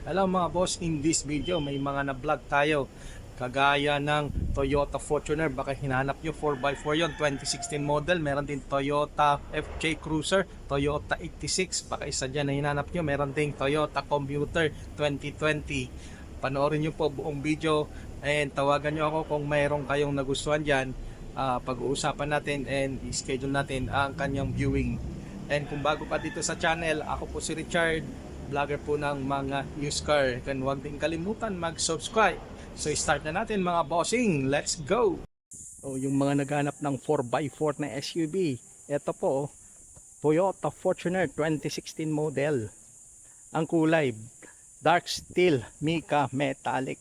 Hello mga boss, in this video may mga na-vlog tayo kagaya ng Toyota Fortuner. Baka hinanap nyo 4x4 yon, 2016 model. Meron din Toyota FJ Cruiser, Toyota 86. Baka isa dyan na hinanap nyo. Meron din Toyota Commuter 2020. Panoorin nyo po buong video and tawagan nyo ako kung mayroon kayong nagustuhan dyan. Pag-uusapan natin and schedule natin ang kanyang viewing. And kung bago pa dito sa channel, ako po si Richard, vlogger po ng mga used car. And huwag din kalimutan mag-subscribe. So start na natin mga bossing. Let's go! So yung mga naghanap ng 4x4 na SUV, ito po, Toyota Fortuner 2016 model. Ang kulay, dark steel, mica metallic.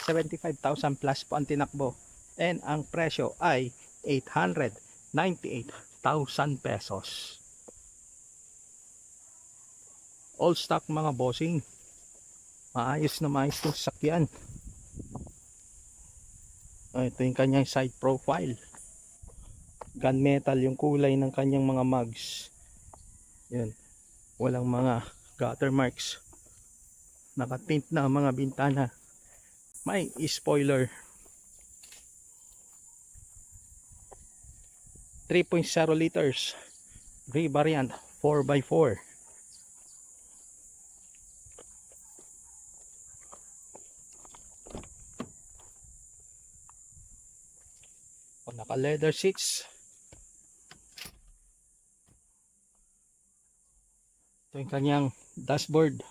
75,000 plus po ang tinakbo. And ang presyo ay 898,000 pesos. All stock mga bossing. Maayos na maayos yung sasakyan. Ito yung kanyang side profile. Gunmetal yung kulay ng kanyang mga mugs. Yan. Walang mga gutter marks. Nakatint na ang mga bintana. May spoiler. 3.0 liters. Variant 4x4. Naka leather seats. Ito yung kanyang dashboard.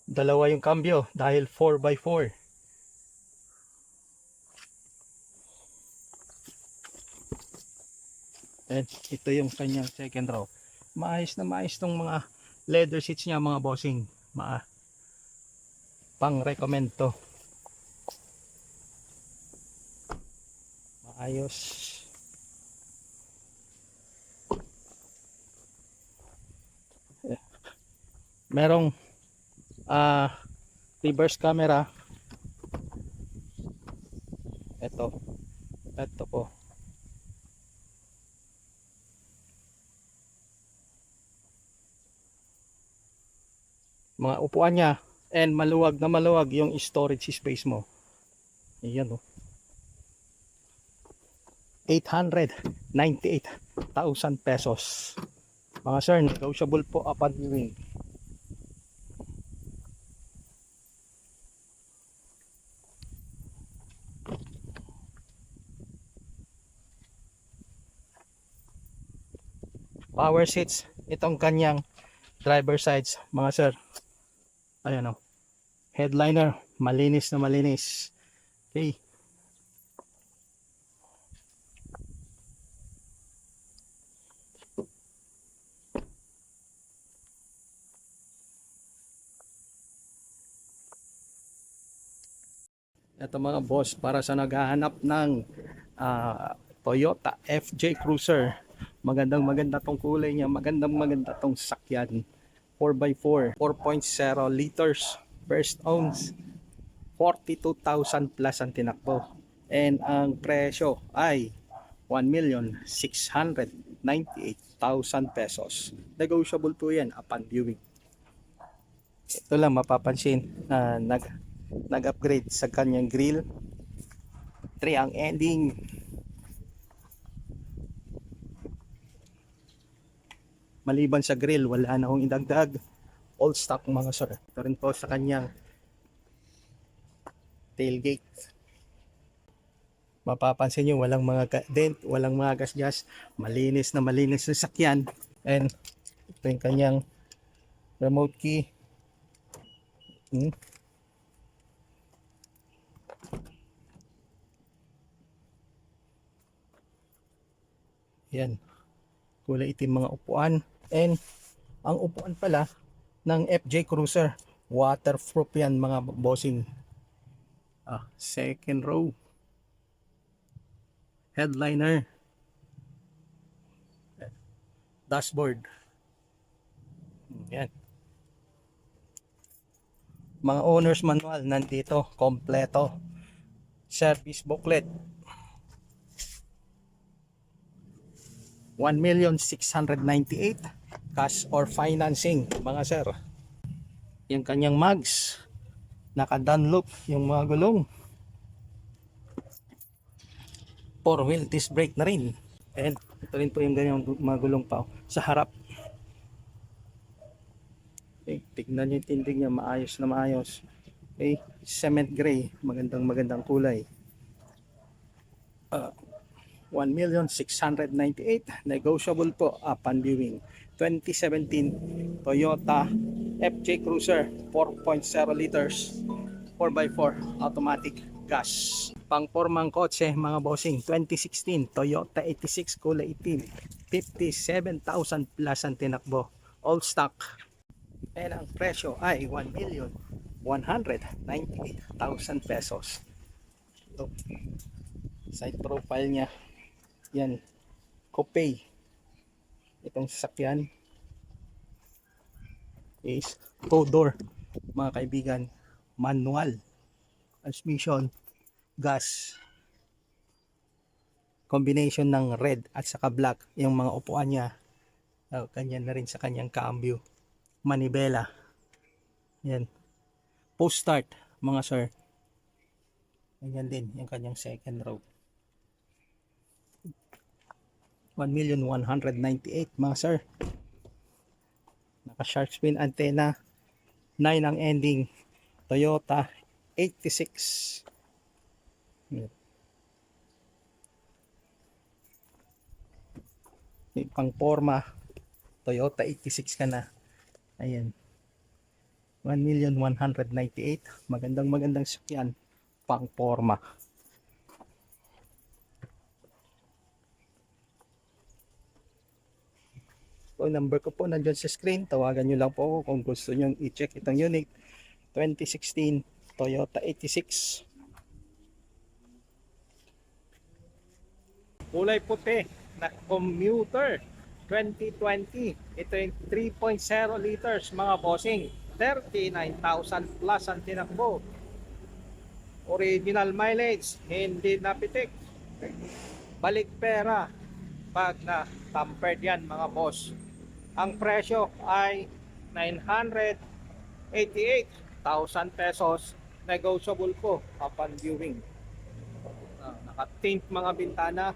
Dalawa yung cambio dahil 4x4. And ito yung kanyang second row. Maayos na maayos tong mga leather seats niya mga bossing. Pang recommend to. Ayos. Merong reverse camera. Ito po. Mga upuan niya and maluwag na maluwag yung storage space mo. Ayan oh. 898,000 pesos. Mga sir, negotiable po upon viewing. Power seats, itong kanyang driver sides, mga sir. Ayan o. Headliner, malinis na malinis. Okay. Ito mga boss, para sa naghahanap ng Toyota FJ Cruiser. Maganda tong kulay niya, maganda tong sakyan. 4x4, 4.0 liters, first owns, 42,000 plus ang tinakbo. And ang presyo ay 1,698,000 pesos. Negotiable po yan upon viewing. Ito lang mapapansin na nag-upgrade sa kanyang grill. 3 ang ending. Maliban sa grill, wala na akong idagdag. All stock mga sir. Ito rin po sa kanyang tailgate. Mapapansin nyo, walang mga dent, walang mga gasgas. Malinis na sakyan. And ito yung kanyang remote key. Yan. Kulay itim mga upuan. And ang upuan pala ng FJ Cruiser, waterproof yan mga bossing. Second row. Headliner. Dashboard. Yan. Mga owner's manual nandito, kompleto. Service booklet. 1,698,000 cash or financing mga sir. Yung kanyang mags, naka-Dunlop yung mga gulong. 4-wheel disc brake na rin. And ito rin po yung ganyang mga gulong pa sa harap. Okay, tignan nyo yung tindig niya, maayos na maayos. Okay, cement gray, magandang kulay. 1,698,000, negotiable po upon viewing. 2017 Toyota FJ Cruiser 4.0 liters 4x4 automatic gas. Pangpormang kotse mga bossing, 2016 Toyota 86 kulay itim, 57,000 plus ang tinakbo, all stock. And ang presyo ay 1,198,000 pesos. Ito, side profile niya, yan, coupe. Itong sasakyan is 2-door mga kaibigan, manual transmission, gas, combination ng red at saka black. Yung mga upuan niya, kanyan na rin sa kanyang cambio, manibela, yan, post start mga sir, ganyan din yung kanyang second row. 1,198,000 mga sir. Naka shark fin antenna, 9 ang ending, Toyota 86. Pang forma Toyota 86 ka na. Ayan, 1,198,000, magandang sakyan, pang forma. So, number ko po nandiyan sa screen. Tawagan nyo lang po ako kung gusto nyo i-check itong unit. 2016 Toyota 86. Kulay puti na commuter 2020. Ito yung 3.0 liters mga bossing. 39,000 plus ang tinakbo. Original mileage, hindi napitik. Balik pera pag na tampered yan mga boss. Ang presyo ay 988,000 pesos, negotiable po upon viewing. Naka-tint mga bintana,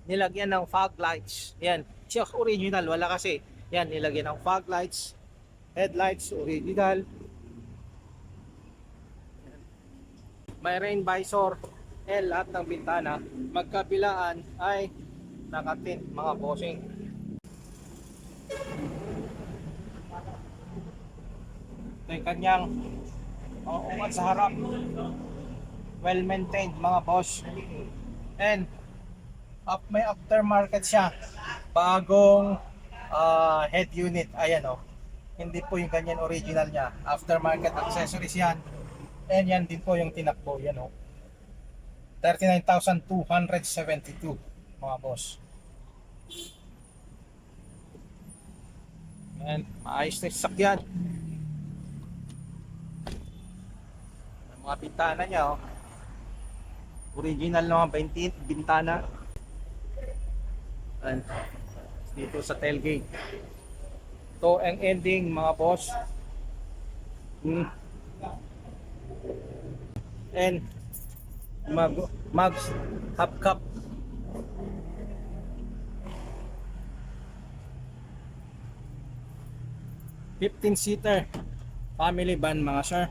nilagyan ng fog lights. Yan, siya original, wala kasi. Yan, nilagyan ng fog lights, headlights original. May rain visor, lahat ng bintana. Magkabilaan ay naka-tint mga bossing. Ito yung kanyang uungan sa harap, well maintained mga boss. And may aftermarket siya, bagong head unit. Ayan o, hindi po yung ganyan original niya, aftermarket accessories yan. And yan din po yung tinakbo, yan o, 39,272 mga boss. And maayos na yung sasakyan. Mga bintana niya oh, original na mga bintana. And dito sa tailgate, ito ang ending mga boss. And mags hubcap. (15-seater) family van mga sir.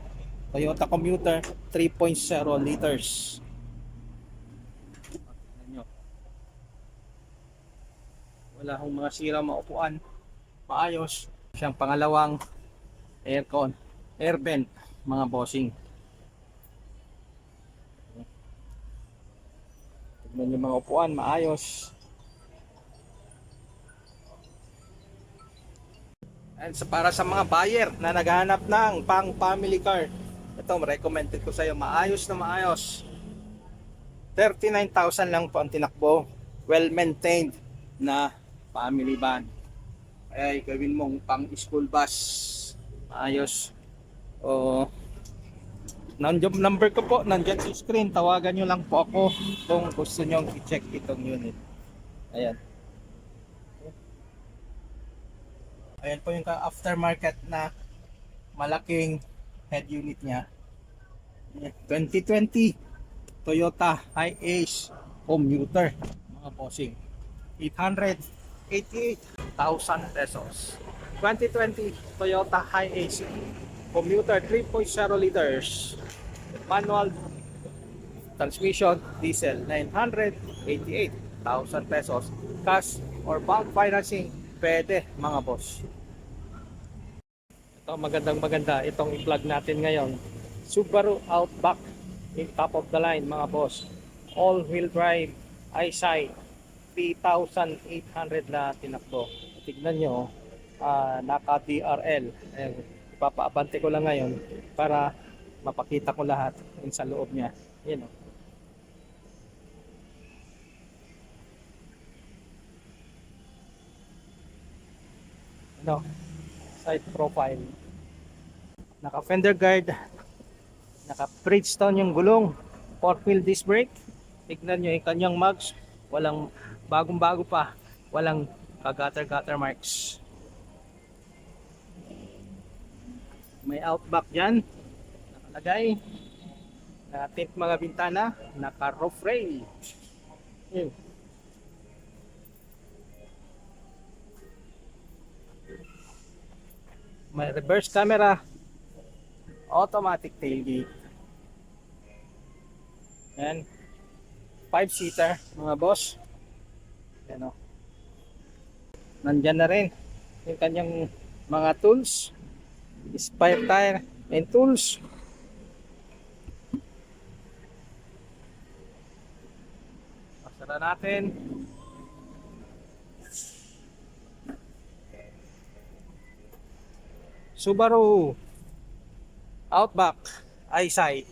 Toyota Commuter 3.0 liters. Wala akong mga sira, maupuan, maayos. Siyang pangalawang aircon, air vent mga bossing. Tignan yung mga upuan, maayos. And para sa mga buyer na naghahanap ng pang family car, ito recommended ko sa iyo, maayos na maayos. 39,000 lang po ang tinakbo, well maintained na family van. Ay gawin mong pang school bus, maayos. O nandiyan number ko po, nandiyan sa screen, tawagan nyo lang po ako kung gusto nyo i-check itong unit. Ayan. Ayan po yung aftermarket na malaking head unit niya. 2020 Toyota Hiace Commuter, mga bossing. 888,000 pesos. 2020 Toyota Hiace Commuter 3.0 liters. Manual transmission, diesel, 988,000 pesos. Cash or bank financing, pwede, mga boss. Ito, maganda itong i-plug natin ngayon. Subaru Outback, in top of the line, mga boss. All-wheel drive, eyesight, 3,800 na tinakbo. Tignan nyo, naka DRL. Ipapaabante ko lang ngayon para mapakita ko lahat yung sa loob niya. Yan, oh. Ano, side profile. Naka fender guard, naka Bridgestone yung gulong, 4-wheel disc brake. Tignan nyo yung kanyang mugs, walang bagong-bago pa, walang gutter marks. May Outback dyan, nakalagay. Tint mga bintana, naka roof rail. Yun. May reverse camera, automatic tailgate. Yan. 5-seater, mga boss. Yan, o. Nandyan na rin yung kanyang mga tools, spare tire and tools. Pasara natin. Subaru Outback eyesight.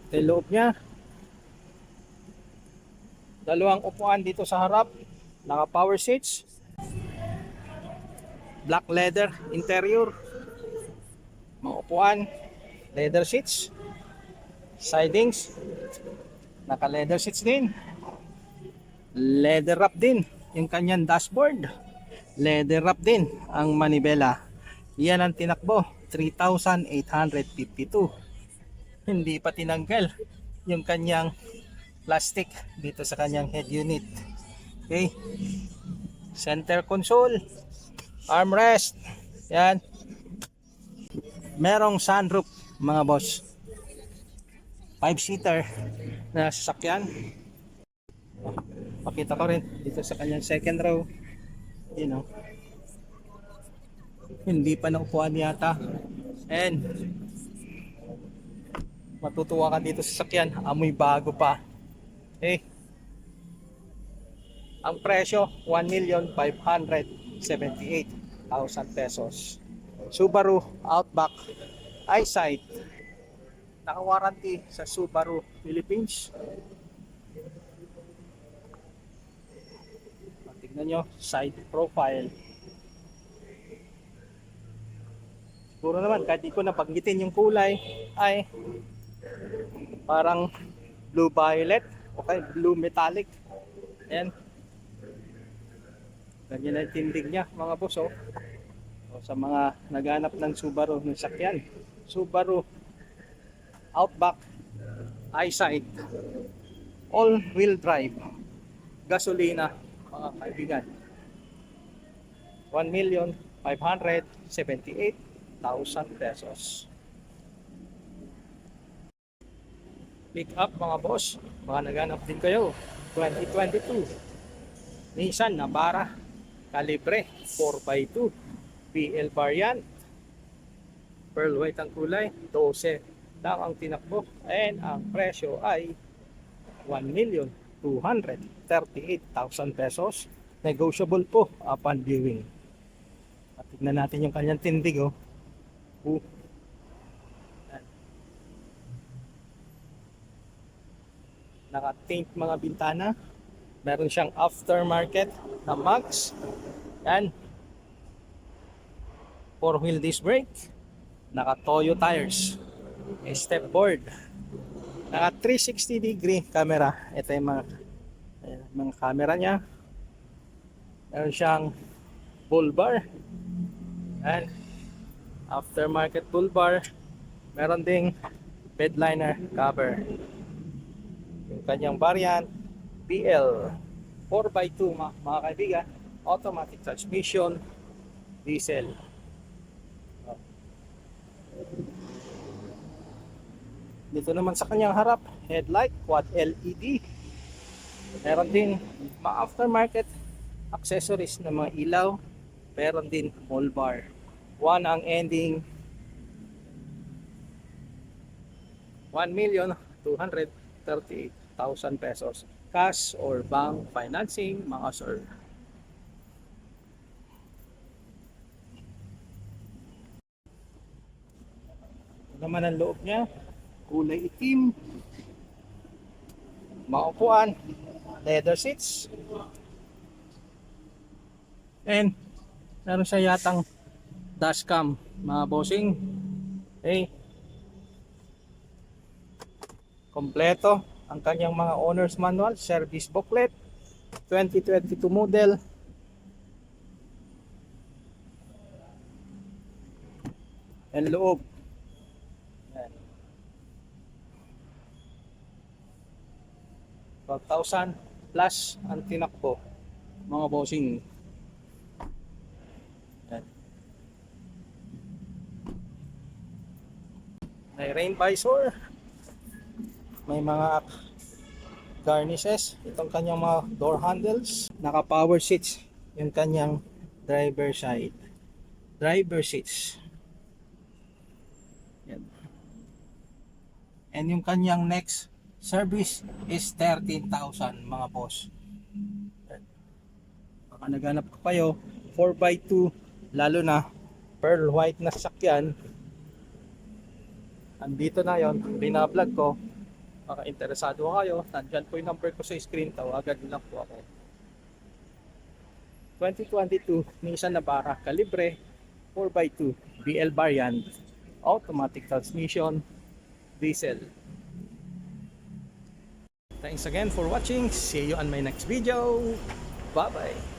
Ito yung loob niya. Dalawang upuan dito sa harap. Naka power seats. Black leather interior. Mga upuan, leather seats. Sidings, naka leather seats din. Leather wrap din yung kanyang dashboard. Leather wrap din ang manibela. Yan ang tinakbo, 3,852. Hindi pa tinanggal yung kanyang plastic dito sa kanyang head unit. Okay, center console, armrest, yan. Merong sunroof, mga boss. 5-seater na sasakyan. Pakita ko rin dito sa kanyang second row. You know, hindi pa naupuan yata. And matutuwa ka dito sa sasakyan, amoy bago pa. Okay, ang presyo 1,578,000 pesos. Subaru Outback eyesight, naka-warranty sa Subaru Philippines. Tignan nyo, side profile. Siguro naman kahit di ko napanggitin yung kulay ay parang blue violet, okay, blue metallic. Ayan, ganyan na yung tindig nya, mga boss, oh. So, sa mga naghanap ng Subaru ng sakyan, Subaru Outback eyesight, all-wheel drive, gasolina, mga kaibigan, 1,578,000 pesos. Pick up, mga boss, mga naghanap din kayo, 2022 Nissan Navara Calibre 4x2 PL variant, pearl white ang kulay, 12 lang ang tinakbo, and ang presyo ay 1,238,000 pesos. Negotiable po upon viewing. At tignan natin yung kanyang tindig, oh. Naka-tint mga bintana. Meron siyang aftermarket na mugs. Yan. 4-wheel disc brake. Naka-Toyo tires. May step board. Naka 360 degree camera. Ito yung mga Mga camera niya. Meron siyang bull bar. And aftermarket bull bar. Meron ding bedliner cover. Yung kanyang variant BL 4x2 mga kaibigan, automatic transmission, diesel. Dito naman sa kanyang harap, headlight quad LED. Meron din mga aftermarket accessories na mga ilaw. Meron din bull bar. One ang ending 1,238,000 pesos. Cash or bank financing, mga sir. Ito naman ang loob niya. Kulay itim. Maupuan. Leather seats. And meron siya yatang dashcam, mga bossing. Okay. Kompleto ang kanyang mga owner's manual, service booklet, 2022 model. And loob. Ayan. 12,000 plus ang tinakbo, mga bossing. Ayan. May rain visor. May mga garnishes. Itong kanyang mga door handles. Naka power seats. Yung kanyang driver side. Driver seats. Yan. And yung kanyang next service is 13,000 mga boss. Baka naghanap ko kayo 4x2 lalo na pearl white na sasakyan. Andito na yon, binablog ko. Baka interesado kayo, nandyan po yung number ko sa screen, tawagan nyo lang po ako. 2022 Nissan Navara Calibre 4x2 BL variant, automatic transmission, diesel. Thanks again for watching. See you on my next video. Bye bye.